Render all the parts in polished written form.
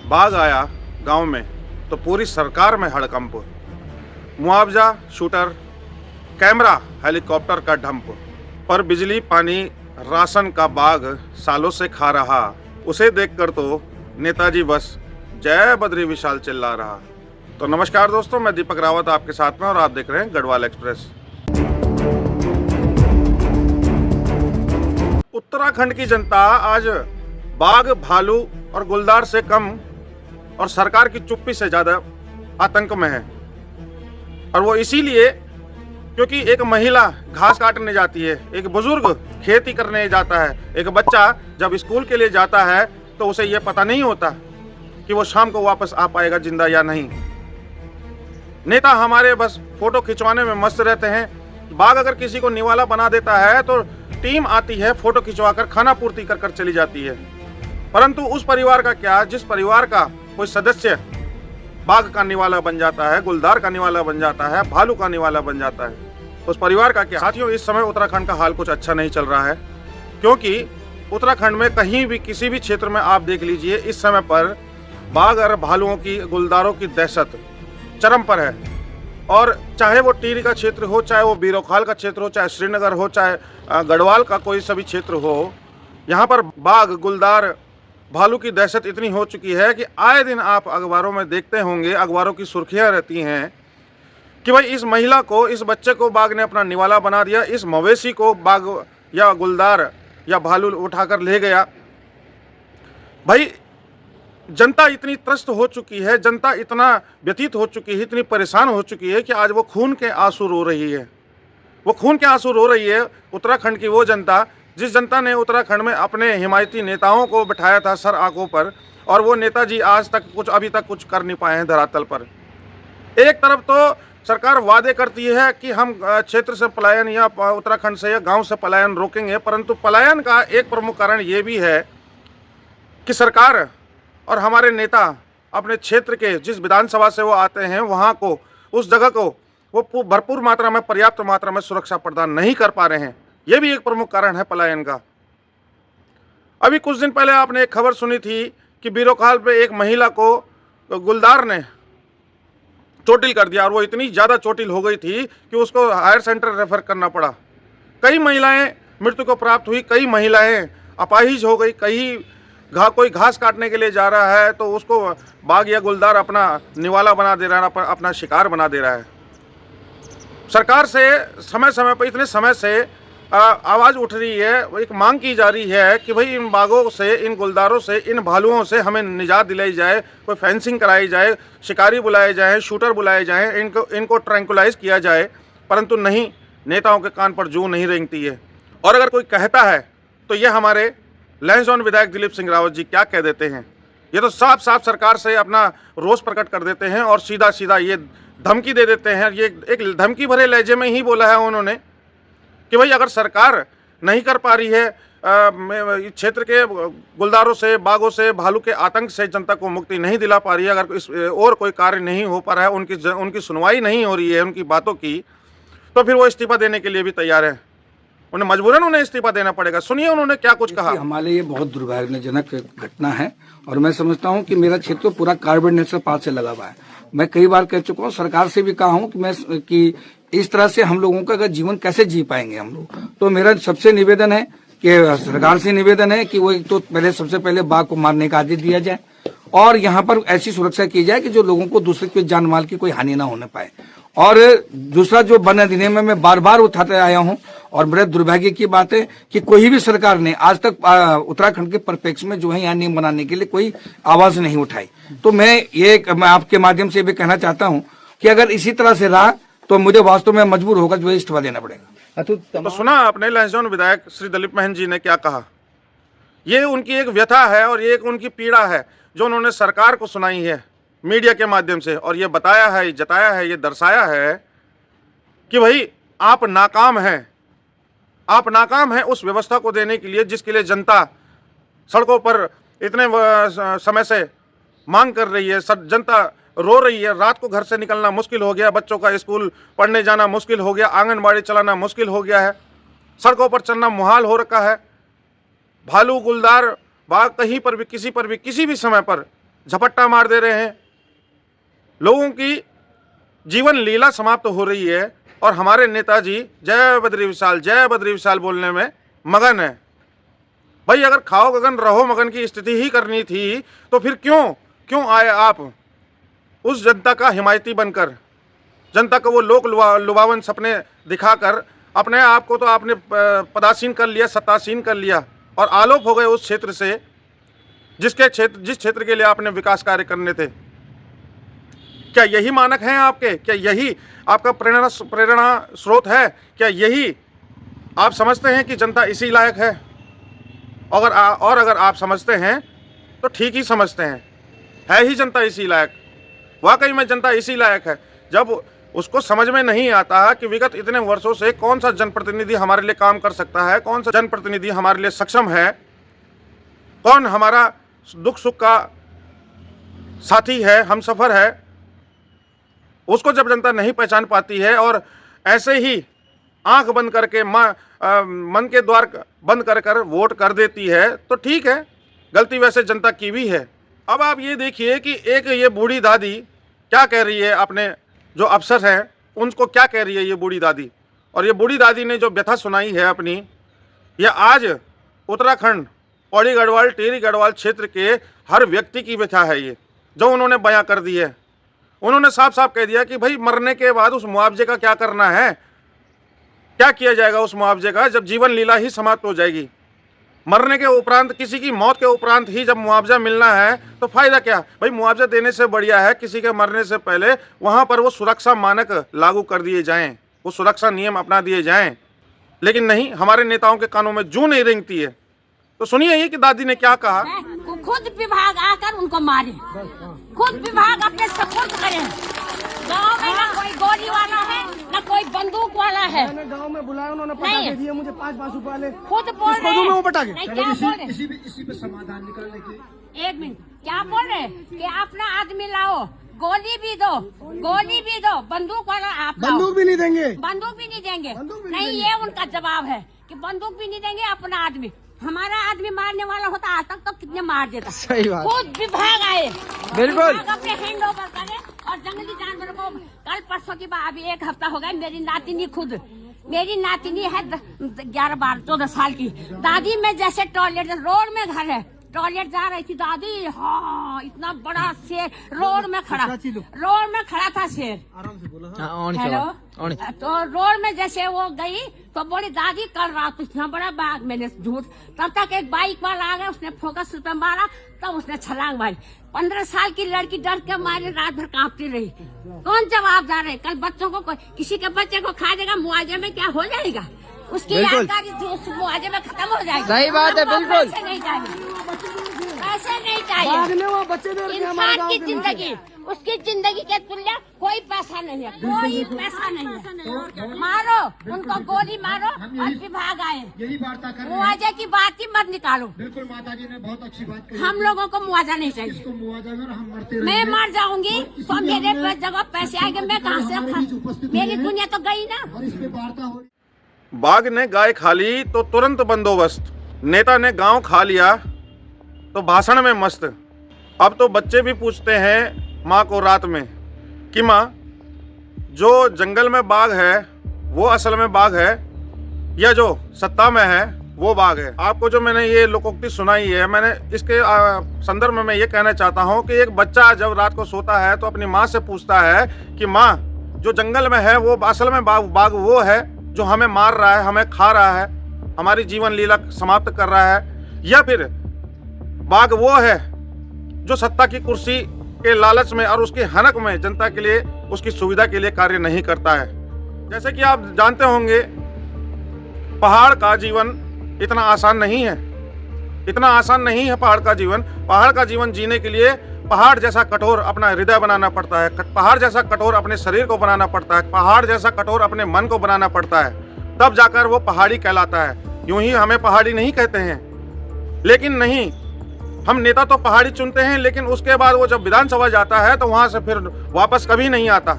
बाघ आया गांव में तो पूरी सरकार में हड़कंप। मुआवजा, शूटर, कैमरा, हेलीकॉप्टर का ढंप। पर बिजली, पानी, राशन का बाघ सालों से खा रहा। उसे देखकर तो नेताजी बस जय बद्री विशाल चिल्ला रहा। तो नमस्कार दोस्तों, मैं दीपक रावत आपके साथ में और आप देख रहे हैं गढ़वाल एक्सप्रेस। उत्तराखंड की जनता आज बाघ, भालू और गुलदार से कम और सरकार की चुप्पी से ज्यादा आतंक में है। और वो इसीलिए क्योंकि एक महिला घास काटने जाती है, एक बुजुर्ग खेती करने जाता है, एक बच्चा जब स्कूल के लिए जाता है तो उसे ये पता नहीं होता कि वो शाम को वापस आ पाएगा जिंदा या नहीं। नेता हमारे बस फोटो खिंचवाने में मस्त रहते हैं। बाघ अगर किसी को निवाला बना देता है तो टीम आती है, फोटो खिंचवाकर खाना पूर्ति कर चली जाती है। परंतु उस परिवार का क्या, जिस परिवार का कोई सदस्य बाघ का निवाला बन जाता है, गुलदार का निवाला बन जाता है, भालू का निवाला बन जाता है, उस परिवार का क्या। साथियों, इस समय उत्तराखंड का हाल कुछ अच्छा नहीं चल रहा है, क्योंकि उत्तराखंड में कहीं भी किसी भी क्षेत्र में आप देख लीजिए, इस समय पर बाघ और भालुओं की, गुलदारों की दहशत चरम पर है। और चाहे वो टिहरी का क्षेत्र हो, चाहे वो बीरोखाल का क्षेत्र हो, चाहे श्रीनगर हो, चाहे गढ़वाल का कोई सभी क्षेत्र हो, यहाँ पर बाघ, गुलदार, भालू की दहशत इतनी हो चुकी है कि आए दिन आप अखबारों में देखते होंगे, अखबारों की सुर्खियाँ रहती हैं कि भाई इस महिला को, इस बच्चे को बाघ ने अपना निवाला बना दिया, इस मवेशी को बाघ या गुलदार या भालू उठाकर ले गया। भाई जनता इतनी त्रस्त हो चुकी है, जनता इतना व्यतीत हो चुकी है, इतनी परेशान हो चुकी है कि आज वो खून के आंसू रो रही है। वो खून के आंसू रो रही है उत्तराखंड की वो जनता, जिस जनता ने उत्तराखंड में अपने हिमायती नेताओं को बिठाया था सर आंखों पर, और वो नेताजी आज तक अभी तक कुछ कर नहीं पाए हैं धरातल पर। एक तरफ तो सरकार वादे करती है कि हम क्षेत्र से पलायन या उत्तराखंड से या गांव से पलायन रोकेंगे, परंतु पलायन का एक प्रमुख कारण ये भी है कि सरकार और हमारे नेता अपने क्षेत्र के जिस विधानसभा से वो आते हैं वहाँ को, उस जगह को वो भरपूर मात्रा में, पर्याप्त मात्रा में सुरक्षा प्रदान नहीं कर पा रहे हैं। ये भी एक प्रमुख कारण है पलायन का। अभी कुछ दिन पहले आपने एक खबर सुनी थी कि बीरोखाल पे एक महिला को गुलदार ने चोटिल कर दिया, और वो इतनी ज़्यादा चोटिल हो गई थी कि उसको हायर सेंटर रेफर करना पड़ा। कई महिलाएं मृत्यु को प्राप्त हुई, कई महिलाएं अपाहिज हो गई, कोई घास काटने के लिए जा रहा है तो उसको बाघ या गुलदार अपना निवाला बना दे रहा है, अपना शिकार बना दे रहा है। सरकार से समय समय पर, इतने समय से आवाज़ उठ रही है, एक मांग की जा रही है कि भाई इन बाघों से, इन गुलदारों से, इन भालुओं से हमें निजात दिलाई जाए, कोई फेंसिंग कराई जाए, शिकारी बुलाए जाएँ, शूटर बुलाए जाएँ, इनको ट्रैंकुलाइज किया जाए। परंतु नहीं, नेताओं के कान पर जूं नहीं रेंगती है। और अगर कोई कहता है तो ये हमारे लैंसडौन विधायक दिलीप सिंह रावत जी क्या कह देते हैं, ये तो साफ साफ सरकार से अपना रोष प्रकट कर देते हैं और सीधा सीधा ये धमकी दे देते हैं। ये एक धमकी भरे लहजे में ही बोला है उन्होंने कि भाई अगर सरकार नहीं कर पा रही है क्षेत्र के गुलदारों से, बाघों से, भालू के आतंक से जनता को मुक्ति नहीं दिला पा रही है, अगर इस और कोई कार्य नहीं हो पा रहा है, उनकी सुनवाई नहीं हो रही है उनकी बातों की, तो फिर वो इस्तीफा देने के लिए भी तैयार है। उन्हें मजबूरन उन्हें इस्तीफा देना पड़ेगा। सुनिए उन्होंने क्या कुछ कहा। हमारे लिए बहुत दुर्भाग्यजनक घटना है और मैं समझता हूं कि मेरा क्षेत्र पूरा कार्बन नेशनल पार्क से लगा हुआ है। मैं कई बार कह चुका हूं, सरकार से भी कहा हूं कि इस तरह से हम लोगों का अगर जीवन कैसे जी पाएंगे हम लोग। तो मेरा सबसे निवेदन है कि सरकार से निवेदन है कि वो एक तो सबसे पहले बाघ को मारने का आदेश दिया जाए और यहाँ पर ऐसी सुरक्षा की जाए कि जो लोगों को दूसरे के जान माल की कोई हानि ना होने पाए। और दूसरा जो वन अधिनियम में मैं बार बार उठाते आया हूं और बड़े दुर्भाग्य की बात है कि कोई भी सरकार ने आज तक उत्तराखंड के परिप्रेक्ष्य में जो है यहाँ नियम बनाने के लिए कोई आवाज नहीं उठाई। तो मैं आपके माध्यम से भी कहना चाहता हूं कि अगर इसी तरह से रहा तो मुझे वास्तव में मजबूर होकर जो है इस्तीफा देना पड़ेगा। तो सुना आपने लैंसडौन विधायक श्री दिलीप महन जी ने क्या कहा। ये उनकी एक व्यथा है और ये एक उनकी पीड़ा है जो उन्होंने सरकार को सुनाई है मीडिया के माध्यम से, और ये बताया है, जताया है, ये दर्शाया है कि भाई आप नाकाम हैं, आप नाकाम हैं उस व्यवस्था को देने के लिए जिसके लिए जनता सड़कों पर इतने समय से मांग कर रही है। जनता रो रही है, रात को घर से निकलना मुश्किल हो गया, बच्चों का स्कूल पढ़ने जाना मुश्किल हो गया, आंगनबाड़ी चलाना मुश्किल हो गया है, सड़कों पर चलना मुहाल हो रखा है। भालू, गुलदार, बाघ कहीं पर भी, किसी पर भी, किसी भी समय पर झपट्टा मार दे रहे हैं। लोगों की जीवन लीला समाप्त हो रही है और हमारे नेताजी जय बद्री विशाल बोलने में मगन है। भाई अगर खाओ गगन रहो मगन की स्थिति ही करनी थी तो फिर क्यों आए आप उस जनता का हिमायती बनकर, जनता को वो लोक लुभावन सपने दिखाकर अपने आप को तो आपने पदासीन कर लिया, सत्तासीन कर लिया और आलोप हो गए उस क्षेत्र से जिस क्षेत्र के लिए आपने विकास कार्य करने थे। क्या यही मानक हैं आपके? क्या यही आपका प्रेरणा स्रोत है? क्या यही आप समझते हैं कि जनता इसी लायक है? अगर आप समझते हैं तो ठीक ही समझते हैं, है ही जनता इसी लायक। वाकई में जनता इसी लायक है। जब उसको समझ में नहीं आता कि विगत इतने वर्षों से कौन सा जनप्रतिनिधि हमारे लिए काम कर सकता है, कौन सा जनप्रतिनिधि हमारे लिए सक्षम है, कौन हमारा दुख सुख का साथी है, हमसफर है, उसको जब जनता नहीं पहचान पाती है और ऐसे ही आंख बंद करके मन के द्वार बंद कर वोट कर देती है तो ठीक है, गलती वैसे जनता की भी है। अब आप ये देखिए कि एक ये बूढ़ी दादी क्या कह रही है, अपने जो अफसर हैं उनको क्या कह रही है ये बूढ़ी दादी। और ये बूढ़ी दादी ने जो व्यथा सुनाई है अपनी, यह आज उत्तराखंड पौड़ी गढ़वाल टिहरी गढ़वाल क्षेत्र के हर व्यक्ति की व्यथा है। ये जो उन्होंने बयां कर दी है, उन्होंने साफ साफ कह दिया कि भाई मरने के बाद उस मुआवजे का क्या करना है, क्या किया जाएगा उस मुआवजे का, जब जीवन लीला ही समाप्त हो जाएगी। मरने के उपरांत, किसी की मौत के उपरांत ही जब मुआवजा मिलना है तो फायदा क्या। भाई मुआवजा देने से बढ़िया है किसी के मरने से पहले वहां पर वो सुरक्षा मानक लागू कर दिए जाएं, वो सुरक्षा नियम अपना दिए जाएं। लेकिन नहीं, हमारे नेताओं के कानों में जूं नहीं रेंगती है। तो सुनिए ये कि दादी ने क्या कहा। खुद विभाग आकर उनको मारे, खुद विभाग अपने सपोर्ट करे। गांव में ना कोई गोली वाला है ना कोई बंदूक वाला है। गांव में बुलाया, उन्होंने पटाखे दिए मुझे 5-5 रुपए वाले। खुद बोल रहे हैं वो पटाखे। नहीं, क्या बोल रहे? इसी पे समाधान निकालने की। एक मिनट, क्या बोल रहे कि अपना आदमी लाओ, गोली भी दो, बंदूक वाला आप लाओ। बंदूक भी नहीं देंगे, बंदूक भी नहीं देंगे। नहीं, ये उनका जवाब है कि बंदूक भी नहीं देंगे, अपना आदमी। हमारा आदमी मारने वाला होता आज तक तो कितने मार देता। सही बात। खुद विभाग आए, बिल्कुल अपने हैंड ओवर करे और जंगली जानवरों को। कल परसों की बात, अभी 1 हफ्ता हो गया, मेरी नातिनी है 11-12-14 साल की। दादी में जैसे टॉयलेट, रोड में घर है, टॉयलेट जा रही थी दादी, हाँ इतना बड़ा शेर रोड में खड़ा था शेर। हेलो, तो रोड में जैसे वो गई तो बोली दादी कल रात इतना बड़ा बाघ, मैंने झूठ। तब तक एक बाइक वाला आ गया, उसने फोकस पे मारा, तब उसने छलांग मारी। 15 साल की लड़की डर के मारे रात भर कांपती रही। कौन जवाबदार है? कल बच्चों को किसी के बच्चे को खा देगा, मुआवजे में क्या हो जाएगा? उसकी यादगारी उस मुआवजे में खत्म हो जाएगी। सही बात है, बिल्कुल। ऐसे नहीं चाहिए, वो बच्चे इंसान की जिंदगी, उसकी जिंदगी के तुल्य कोई पैसा नहीं है, कोई पैसा नहीं है। मारो उनको, गोली मारो और विभाग आए। यही वार्ता कर मुआवजे की बात ही मत निकालो। बिल्कुल, माता जी ने बहुत अच्छी बात कही। हम लोगों को मुआवजा नहीं चाहिए। मुआवजा में हम मरते मैं मर जाऊंगी तो मेरे जगह पैसे आएंगे, मैं कहाँ से? मेरी दुनिया तो गई ना। और इस पे वार्ता हो। बाघ ने गाय खा ली तो तुरंत बंदोबस्त, नेता ने गांव खा लिया तो भाषण में मस्त। अब तो बच्चे भी पूछते हैं माँ को रात में कि माँ, जो जंगल में बाघ है वो असल में बाघ है या जो सत्ता में है वो बाघ है। आपको जो मैंने ये लोकोक्ति सुनाई है, मैंने इसके संदर्भ में मैं ये कहना चाहता हूँ कि एक बच्चा जब रात को सोता है तो अपनी माँ से पूछता है कि माँ, जो जंगल में है वो असल में बाघ वो है जो हमें मार रहा है, हमें खा रहा है, हमारी जीवन लीला समाप्त कर रहा है, या फिर बाघ वो है जो सत्ता की कुर्सी के लालच में और उसकी हनक में जनता के लिए, उसकी सुविधा के लिए कार्य नहीं करता है। जैसे कि आप जानते होंगे, पहाड़ का जीवन इतना आसान नहीं है, इतना आसान नहीं है पहाड़ का जीवन। पहाड़ का जीवन जीने के लिए पहाड़ जैसा कठोर अपना हृदय बनाना पड़ता है, पहाड़ जैसा कठोर अपने शरीर को बनाना पड़ता है, पहाड़ जैसा कठोर अपने मन को बनाना पड़ता है, तब जाकर वो पहाड़ी कहलाता है। यूं ही हमें पहाड़ी नहीं कहते हैं, लेकिन नहीं, हम नेता तो पहाड़ी चुनते हैं, लेकिन उसके बाद वो जब विधानसभा जाता है तो वहां से फिर वापस कभी नहीं आता।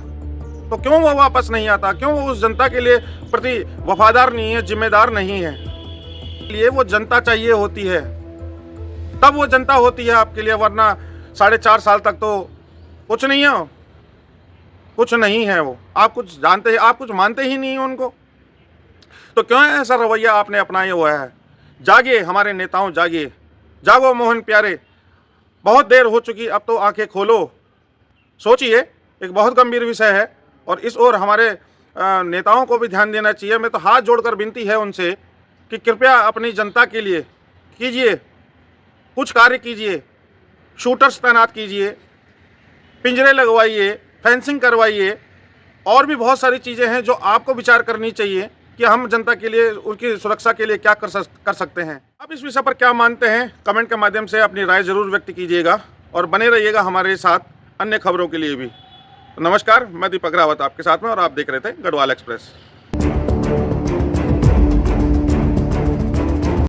तो क्यों वो वापस नहीं आता? क्यों वो उस जनता के लिए प्रति वफादार नहीं है, जिम्मेदार नहीं है? लिए वो जनता चाहिए होती है, तब वो जनता होती है आपके लिए, वरना 4.5 साल तक तो कुछ नहीं है, कुछ नहीं है वो। आप कुछ जानते हैं, आप कुछ मानते ही नहीं हैं उनको, तो क्यों ऐसा रवैया आपने अपनाया हुआ है? जागिए हमारे नेताओं, जागिए, जागो मोहन प्यारे, बहुत देर हो चुकी, अब तो आंखें खोलो, सोचिए। एक बहुत गंभीर विषय है और इस ओर हमारे नेताओं को भी ध्यान देना चाहिए। मैं तो हाथ जोड़कर विनती है उनसे कि कृपया अपनी जनता के लिए कीजिए, कुछ कार्य कीजिए, शूटर्स तैनात कीजिए, पिंजरे लगवाइए, फेंसिंग करवाइए, और भी बहुत सारी चीज़ें हैं जो आपको विचार करनी चाहिए कि हम जनता के लिए, उनकी सुरक्षा के लिए क्या कर सकते हैं। आप इस विषय पर क्या मानते हैं, कमेंट के माध्यम से अपनी राय जरूर व्यक्त कीजिएगा और बने रहिएगा हमारे साथ अन्य खबरों के लिए भी। नमस्कार, मैं दीपक रावत आपके साथ में और आप देख रहे थे गढ़वाल एक्सप्रेस।